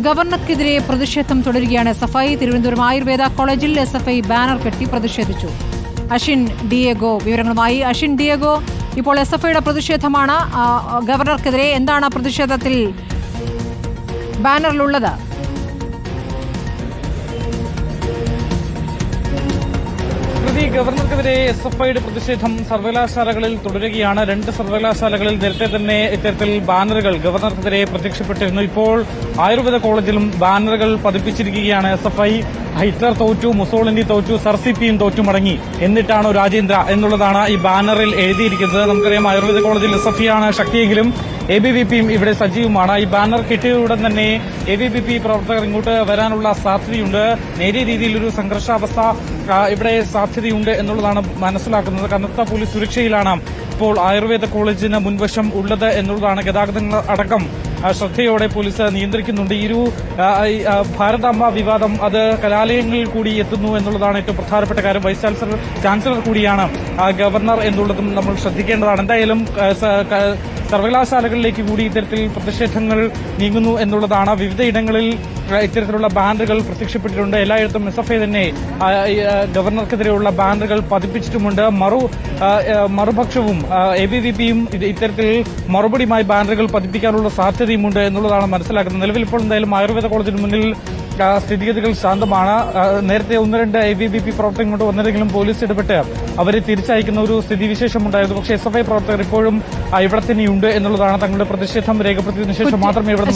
ഗവർണർക്കെതിരെ പ്രതിഷേധം തുടരുകയാണ് എസ്എഫ്ഐ. തിരുവനന്തപുരം ആയുർവേദ കോളേജിൽ എസ്എഫ്ഐ ബാനർ കെട്ടി പ്രതിഷേധിച്ചു. അഷിൻ ഡിയേഗോ വിവരങ്ങളുമായി. അഷിൻ ഡിയേഗോ, ഇപ്പോൾ എസ്എഫ്ഐയുടെ പ്രതിഷേധമാണ് ഗവർണർക്കെതിരെ. എന്താണ് പ്രതിഷേധത്തിൽ ബാനറിലുള്ളത്? ഗവർണർക്കെതിരെ എസ്എഫ്ഐയുടെ പ്രതിഷേധം സർവകലാശാലകളിൽ തുടരുകയാണ്. 2 സർവകലാശാലകളിൽ നേരത്തെ തന്നെ ഇത്തരത്തിൽ ബാനറുകൾ ഗവർണർക്കെതിരെ പ്രത്യക്ഷപ്പെട്ടിരുന്നു. ഇപ്പോൾ ആയുർവേദ കോളേജിലും ബാനറുകൾ പതിപ്പിച്ചിരിക്കുകയാണ് എസ്എഫ്ഐ. ഹിറ്റ്ലർ തോറ്റു, മുസോളിനി തോറ്റു, സർസിപിയും തോറ്റു മടങ്ങി, എന്നിട്ടാണോ രാജേന്ദ്ര എന്നുള്ളതാണ് ഈ ബാനറിൽ എഴുതിയിരിക്കുന്നത്. നമുക്കറിയാം, ആയുർവേദ കോളേജിൽ എസ്എഫ്ഐ ആണ് ശക്തിയെങ്കിലും എബിവിപിയും ഇവിടെ സജീവമാണ്. ഈ ബാനർ കിട്ടിയയുടൻ തന്നെ എബിവിപി പ്രവർത്തകർ ഇങ്ങോട്ട് വരാനുള്ള സാധ്യതയുണ്ട്. നേരിയ രീതിയിലൊരു സംഘർഷാവസ്ഥ ഇവിടെ സാധ്യതയുണ്ട് എന്നുള്ളതാണ് മനസ്സിലാക്കുന്നത്. കനത്ത പോലീസ് സുരക്ഷയിലാണ് ഇപ്പോൾ ആയുർവേദ കോളേജിന് മുൻവശം ഉള്ളത് എന്നുള്ളതാണ്. ഗതാഗതങ്ങൾ അടക്കം ശ്രദ്ധയോടെ പോലീസ് നിയന്ത്രിക്കുന്നുണ്ട്. ഈ ഒരു ഭാരതാംബ വിവാദം അത് കലാലയങ്ങളിൽ കൂടി എത്തുന്നു എന്നുള്ളതാണ് ഏറ്റവും പ്രധാനപ്പെട്ട കാര്യം. വൈസ് ചാൻസലർ കൂടിയാണ് ഗവർണർ എന്നുള്ളതും നമ്മൾ ശ്രദ്ധിക്കേണ്ടതാണ്. എന്തായാലും സർവകലാശാലകളിലേക്ക് കൂടി ഇത്തരത്തിൽ പ്രതിഷേധങ്ങൾ നീങ്ങുന്നു എന്നുള്ളതാണ്. വിവിധയിടങ്ങളിൽ ഇത്തരത്തിലുള്ള ബാനറുകൾ പ്രത്യക്ഷപ്പെട്ടിട്ടുണ്ട്. എല്ലായിടത്തും എസ്എഫ്ഐ തന്നെ ഗവർണർക്കെതിരെയുള്ള ബാനറുകൾ പതിപ്പിച്ചിട്ടുമുണ്ട്. മറുപക്ഷവും എബിവിപിയും ഇത്തരത്തിൽ മറുപടിയുമായി ബാനറുകൾ പതിപ്പിക്കാനുള്ള സാധ്യതയുമുണ്ട് എന്നുള്ളതാണ് മനസ്സിലാക്കുന്നത്. നിലവിൽ ഇപ്പോൾ എന്തായാലും ആയുർവേദ കോളേജിന് മുന്നിൽ സ്ഥിതിഗതികൾ ശാന്തമാണ്. നേരത്തെ 1-2 എബിവിപി പ്രവർത്തകർ കൊണ്ട് വന്നതെങ്കിലും പോലീസ് ഇടപെട്ട് അവരെ തിരിച്ചയക്കുന്ന ഒരു സ്ഥിതിവിശേഷമുണ്ടായിരുന്നു. പക്ഷേ എസ്എഫ്ഐ പ്രവർത്തകർ ഇപ്പോഴും ഇവിടെ തന്നെയുണ്ട് എന്നുള്ളതാണ്. തങ്ങളുടെ പ്രതിഷേധം രേഖപ്പെടുത്തിയതിനു ശേഷം മാത്രമേ ഇവിടെ